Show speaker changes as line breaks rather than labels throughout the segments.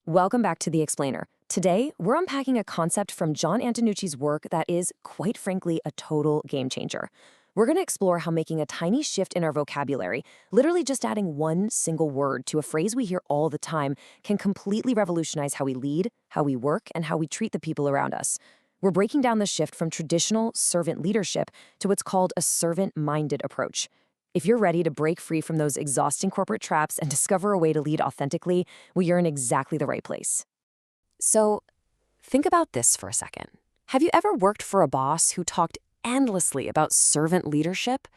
Welcome back to The Explainer. Today, we're unpacking a concept from Jon Antonucci's work that is, quite frankly, a total game changer. We're going to explore how making a tiny shift in our vocabulary, literally just adding one single word to a phrase we hear all the time, can completely revolutionize how we lead, how we work, and how we treat the people around us. We're breaking down the shift from traditional servant leadership to what's called a servant-minded approach. If you're ready to break free from those exhausting corporate traps and discover a way to lead authentically, well, you're in exactly the right place. So, think about this for a second. Have you ever worked for a boss who talked endlessly about servant leadership?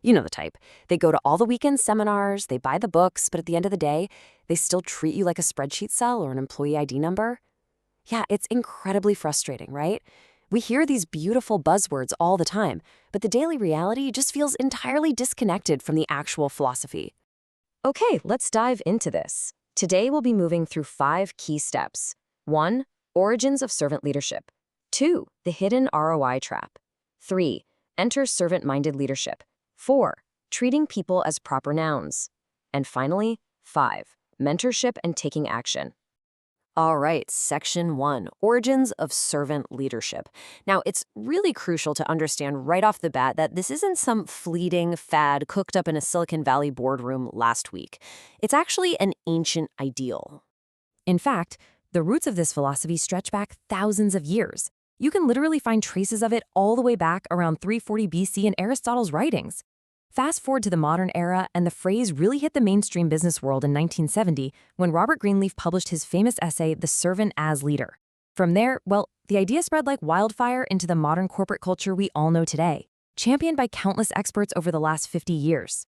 You know the type. They go to all the weekend seminars, they buy the books, but at the end of the day, they still treat you like a spreadsheet cell or an employee ID number? Yeah, it's incredibly frustrating, right? We hear these beautiful buzzwords all the time, but the daily reality just feels entirely disconnected from the actual philosophy. Okay, let's dive into this. Today we'll be moving through 5 key steps. 1. Origins of servant leadership. 2. The hidden ROI trap. 3. Enter servant-minded leadership. 4. Treating people as proper nouns. And finally, 5. Mentorship and taking action. All right, Section 1, Origins of Servant Leadership. Now, it's really crucial to understand right off the bat that this isn't some fleeting fad cooked up in a Silicon Valley boardroom last week. It's actually an ancient ideal. In fact, the roots of this philosophy stretch back thousands of years. You can literally find traces of it all the way back around 340 BC in Aristotle's writings. Fast forward to the modern era, and the phrase really hit the mainstream business world in 1970 when Robert Greenleaf published his famous essay, The Servant as Leader. From there, well, the idea spread like wildfire into the modern corporate culture we all know today, championed by countless experts over the last 50 years.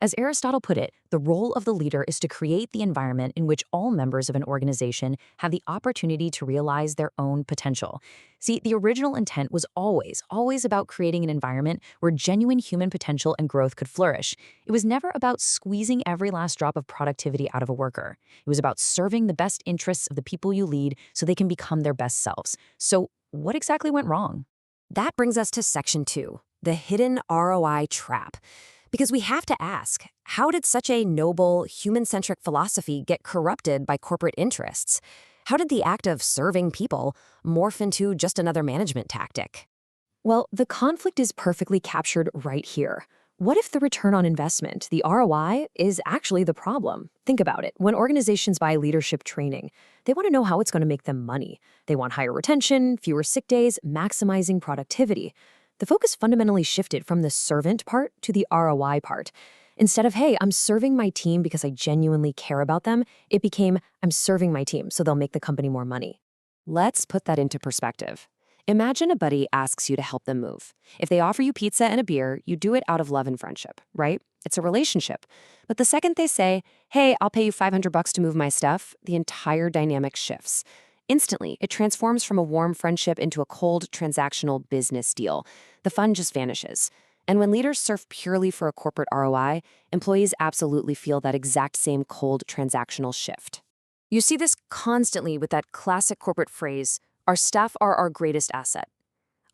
As Aristotle put it, the role of the leader is to create the environment in which all members of an organization have the opportunity to realize their own potential. See, the original intent was always about creating an environment where genuine human potential and growth could flourish. It was never about squeezing every last drop of productivity out of a worker. It was about serving the best interests of the people you lead so they can become their best selves. So, what exactly went wrong? That brings us to Section 2, the hidden ROI trap. Because we have to ask, how did such a noble, human-centric philosophy get corrupted by corporate interests? How did the act of serving people morph into just another management tactic? Well, the conflict is perfectly captured right here. What if the return on investment, the ROI, is actually the problem? Think about it. When organizations buy leadership training, they want to know how it's going to make them money. They want higher retention, fewer sick days, maximizing productivity. The focus fundamentally shifted from the servant part to the ROI part. Instead of, hey, I'm serving my team because I genuinely care about them, it became, I'm serving my team so they'll make the company more money. Let's put that into perspective. Imagine a buddy asks you to help them move. If they offer you pizza and a beer, you do it out of love and friendship, right? It's a relationship. But the second they say, hey, I'll pay you $500 to move my stuff, the entire dynamic shifts. Instantly, it transforms from a warm friendship into a cold, transactional business deal. The fun just vanishes. And when leaders serve purely for a corporate ROI, employees absolutely feel that exact same cold, transactional shift. You see this constantly with that classic corporate phrase, our staff are our greatest asset.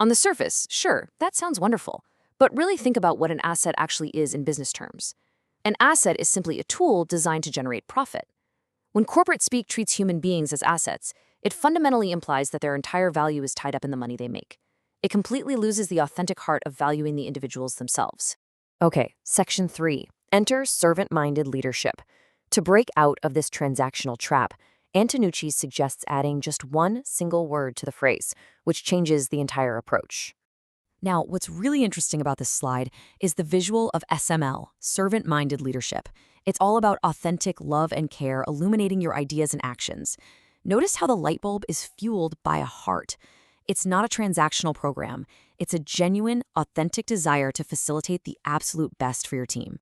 On the surface, sure, that sounds wonderful. But really think about what an asset actually is in business terms. An asset is simply a tool designed to generate profit. When corporate speak treats human beings as assets, it fundamentally implies that their entire value is tied up in the money they make. It completely loses the authentic heart of valuing the individuals themselves. Okay, Section 3. Enter servant-minded leadership. To break out of this transactional trap, Antonucci suggests adding just one single word to the phrase, which changes the entire approach. Now, what's really interesting about this slide is the visual of SML, servant-minded leadership. It's all about authentic love and care illuminating your ideas and actions. Notice how the light bulb is fueled by a heart. It's not a transactional program. It's a genuine, authentic desire to facilitate the absolute best for your team.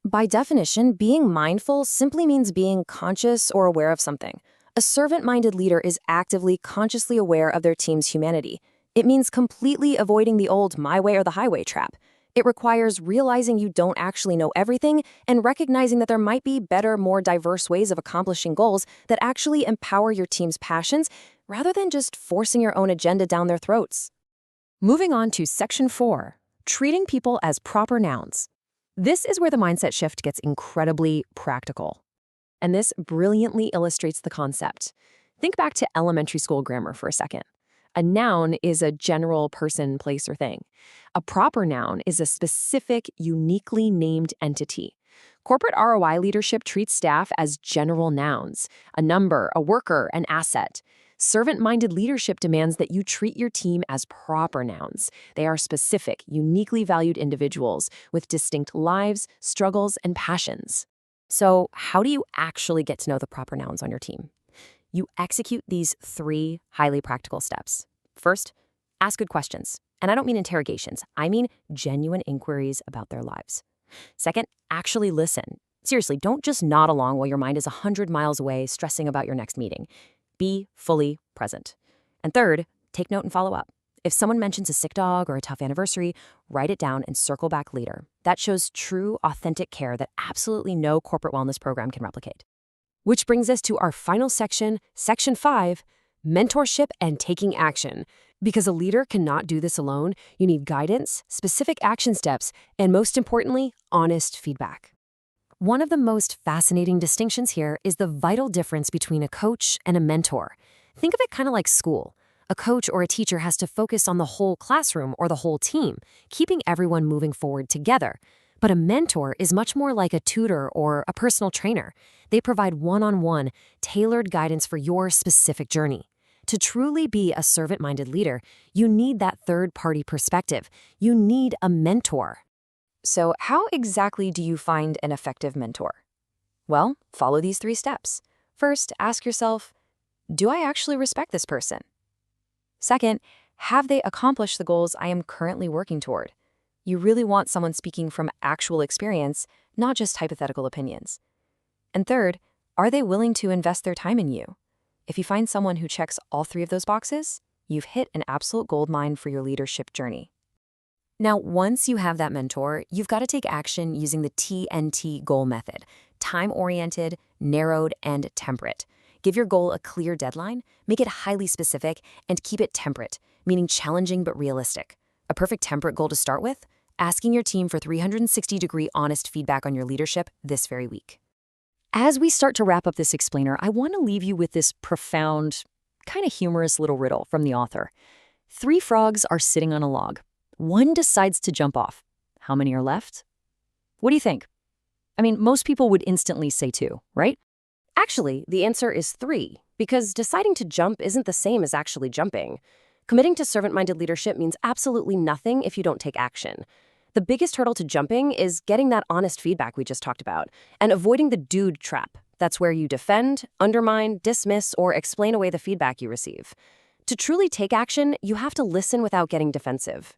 By definition, being mindful simply means being conscious or aware of something. A servant-minded leader is actively, consciously aware of their team's humanity. It means completely avoiding the old my way or the highway trap. It requires realizing you don't actually know everything and recognizing that there might be better, more diverse ways of accomplishing goals that actually empower your team's passions rather than just forcing your own agenda down their throats. Moving on to Section 4, treating people as proper nouns. This is where the mindset shift gets incredibly practical. And this brilliantly illustrates the concept. Think back to elementary school grammar for a second. A noun is a general person, place, or thing. A proper noun is a specific, uniquely named entity. Corporate ROI leadership treats staff as general nouns, a number, a worker, an asset. Servant-minded leadership demands that you treat your team as proper nouns. They are specific, uniquely valued individuals with distinct lives, struggles, and passions. So, how do you actually get to know the proper nouns on your team? You execute these 3 highly practical steps. First, ask good questions. And I don't mean interrogations. I mean genuine inquiries about their lives. Second, actually listen. Seriously, don't just nod along while your mind is 100 miles away stressing about your next meeting. Be fully present. And third, take note and follow up. If someone mentions a sick dog or a tough anniversary, write it down and circle back later. That shows true, authentic care that absolutely no corporate wellness program can replicate. Which brings us to our final section, Section 5, mentorship and taking action. Because a leader cannot do this alone, you need guidance, specific action steps, and most importantly, honest feedback. One of the most fascinating distinctions here is the vital difference between a coach and a mentor. Think of it kind of like school. A coach or a teacher has to focus on the whole classroom or the whole team, keeping everyone moving forward together. But a mentor is much more like a tutor or a personal trainer. They provide one-on-one, tailored guidance for your specific journey. To truly be a servant-minded leader, you need that third-party perspective. You need a mentor. So how exactly do you find an effective mentor? Well, follow these 3 steps. First, ask yourself, do I actually respect this person? Second, have they accomplished the goals I am currently working toward? You really want someone speaking from actual experience, not just hypothetical opinions. And third, are they willing to invest their time in you? If you find someone who checks all 3 of those boxes, you've hit an absolute goldmine for your leadership journey. Now, once you have that mentor, you've got to take action using the TNT goal method: time-oriented, narrowed, and temperate. Give your goal a clear deadline, make it highly specific, and keep it temperate, meaning challenging but realistic. A perfect temperate goal to start with? Asking your team for 360-degree honest feedback on your leadership this very week. As we start to wrap up this explainer, I want to leave you with this profound, kind of humorous little riddle from the author. 3 frogs are sitting on a log. One decides to jump off. How many are left? What do you think? I mean, most people would instantly say 2, right? Actually, the answer is 3, because deciding to jump isn't the same as actually jumping. Committing to servant-minded leadership means absolutely nothing if you don't take action. The biggest hurdle to jumping is getting that honest feedback we just talked about and avoiding the D.U.D.E trap. That's where you defend, undermine, dismiss, or explain away the feedback you receive. To truly take action, you have to listen without getting defensive.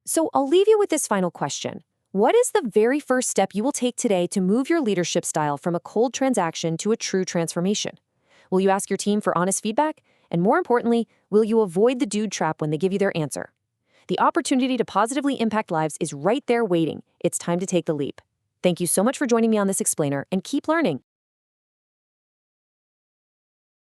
So I'll leave you with this final question. What is the very first step you will take today to move your leadership style from a cold transaction to a true transformation? Will you ask your team for honest feedback? And more importantly, will you avoid the D.U.D.E trap when they give you their answer? The opportunity to positively impact lives is right there waiting. It's time to take the leap. Thank you so much for joining me on this explainer, and keep learning.